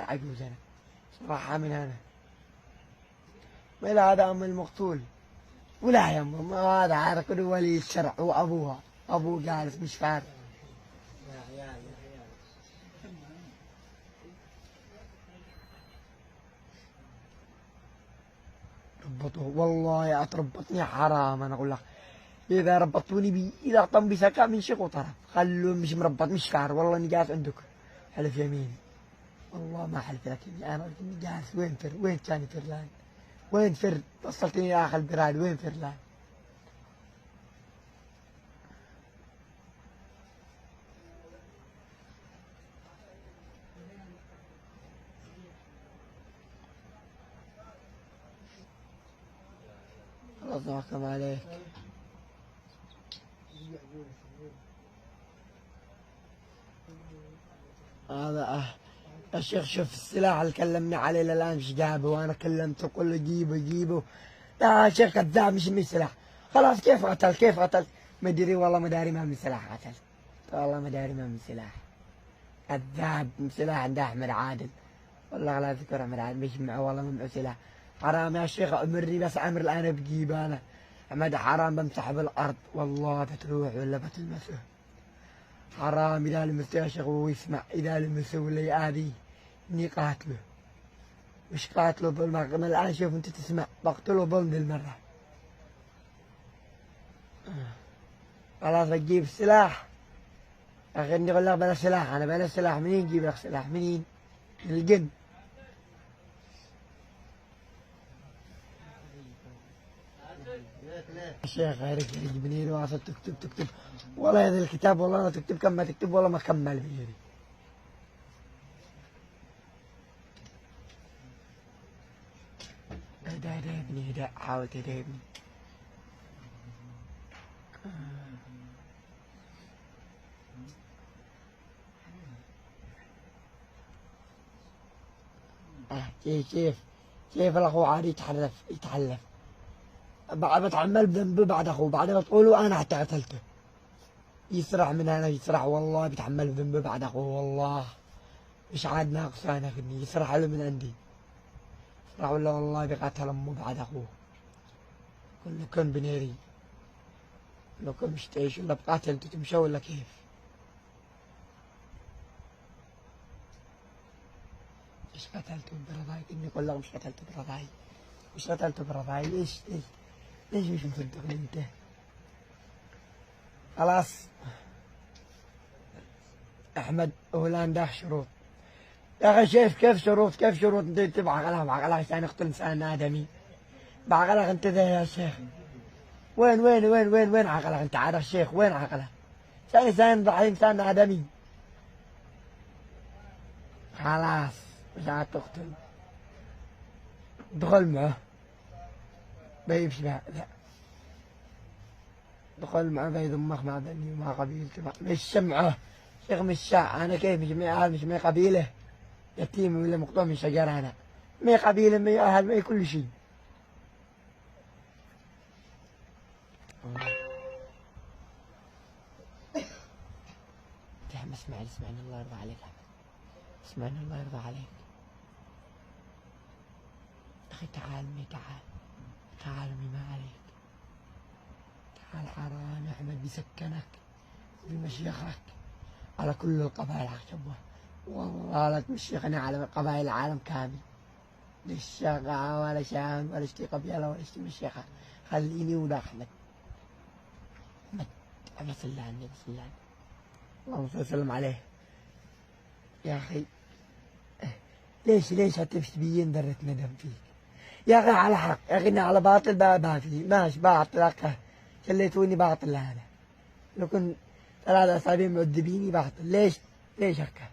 عجوز أنا صراحة من أنا. ولا هذا أم المقتول ولا يمه، ما هذا عارف ولي الشرع وأبوها، أبوه جالس مش فارق. ربطوه والله يا تربطني حرام أنا أقول لك. إذا ربطوني إذا طن بسكا من شق وطرف خلوه مش مربط مش فار، والله إني جالس عندك حلف يمين، والله ما حلف لك إني أنا جالس. وين فر؟ وين كان فرلان؟ وين فر؟ وصلتني آخر البراد، وين فرلان؟ خلاص نحكم عليك. هذا الشيخ شوف السلاح اللي كلمني عليه للآن مش جابه، وأنا كلمته كله جيبه جيبه. لا شيخ كذاب مش سلاح. خلاص كيف قتل؟ كيف قتل؟ مدري والله ما داري ما من سلاح قتل، والله ما داري ما من سلاح. كذاب. سلاح عند أحمد عادل، والله لا أذكر أحمد عادل مش معه، والله ما معه سلاح. حرام يا شيخ أمرني بس أمر الآن بجيبه أنا. أحمد حرام بمسح بالأرض والله بتروح ولا بتلمسه. حرام إذا لمسه يا شيخ ويسمع، إذا لمسه ولا يآذيه إني قاتله. مش قاتله بالمرة، من الآن شوف أنت تسمع بقتله ضمن المرة. خلاص بتجيب السلاح. يا أخي إني أقول لك بلا سلاح، أنا بلا سلاح. منين نجيب لك سلاح؟ منين؟ من الجن. الشيخ غيرك يجيبني لي واصل تكتب والله هذا الكتاب والله لا تكتب كم ما تكتب والله ما كمل بيجري. اهدى يا ابني اهدى، حاول تهدى يا ابني. كيف الاخو عادي يتحلف بعد بتحمل بذنبه بعد اخوه، بعد ما تقولوا انا حتى قتلته يسرح من هنا يسرح، والله بيتحمل بذنبه بعد اخوه، والله مش عاد ناقص انا غني يسرح له من عندي. يسرح ولا والله بقتل امه بعد اخوه. كله كان بنيري لو كان مش تعيش ولا بقاتل انتوا تمشوا ولا كيف؟ مش قتلته برضاي، اني اقول لك مش قتلته برضاي، مش قتلته برضاي. ليش مش مصدقني انت؟ خلاص احمد هولندا شروط. يا اخي شايف كيف شروط؟ كيف شروط؟ انت بعقلها عشان يقتل انسان ادمي. بعقلك انت ذا يا شيخ. وين عقلك انت عارف شيخ؟ وين عقلك؟ عشان انسان ضحي انسان ادمي. خلاص مش هتقتل. دخل معه بيمشي لا دخل معه بيضمك مع بني ومع قبيلته مش سمعه شيخ. مش شاع انا كيف مش معي اهل مش معي قبيله، يتيم ولا مقطوع من شجره، انا معي قبيله معي اهل معي كل شيء. يا عم اسمعني الله يرضى عليك يا عم، اسمعني الله يرضى عليك. اخي تعال مي تعال مي ما عليك. تعال حرام احمد بيسكنك بمشيخك على كل القبائل عشبه، والله لا تمشيخني على قبائل العالم كامل. ليش شقعة ولا شان ولا اشتي قبيلة ولا اشتي مشيخة، خليني ولا احمد. احمد بس الله عني بس الله عني، اللهم صل وسلم عليه. يا اخي ليش هتمشي تبين ذرة ندم فيك؟ يا اخي على حق، يا اخي على باطل ما في ماشي باطل. خليتوني باطل انا، لو كنت 3 أسابيع معذبيني باطل. ليش هكا؟